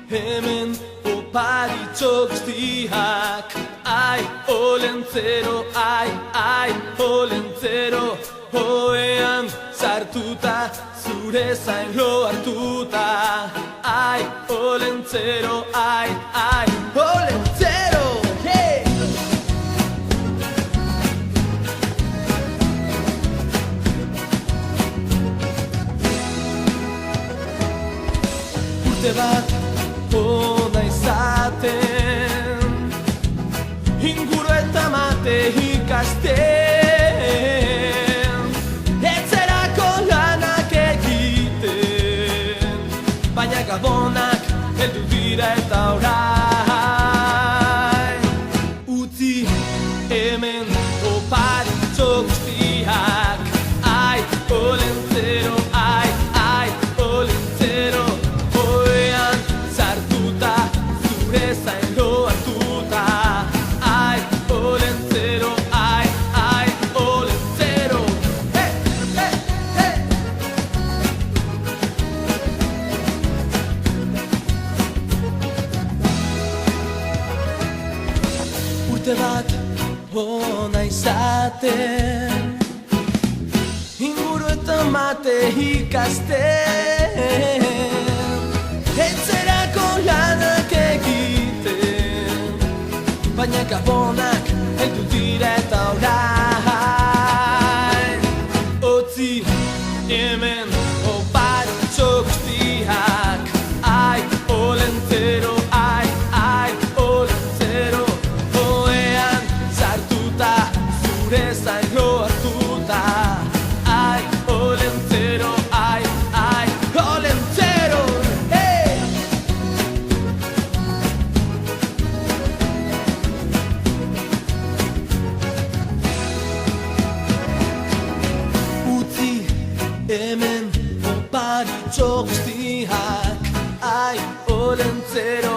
hemen oparitxo guztiak. Ai, olentzero, ai, olentzero, hoean sartuta, zure zainlo hartuta. Ai, olentzero, ai, olentzero, hey! Urte bat ona izaten, inguru eta mate ikasten, etzerako lanak egiten, baina gabonak heldu dira eta orain. Utzi hemen oparitxo guztiak, ai, olentzero, ai, olentzero, hoean sartuta, zure zainlo hartuta. Ai, olentzero, ai, olentzero, hey, hey, hey! Urte bat ona izaten, inguru eta mate ikasten, etzerako lanak egiten, baina gabonak heldu dira eta orain. Utzi hemen oparitxo guztiak, ai, olentzero, ai, olentzero, hoean sartuta, zure zainlo hartuta. Ai, olentzero, ai, olentzero, hey! Utzi hemen oparitxo guztiak, ai, olentzero,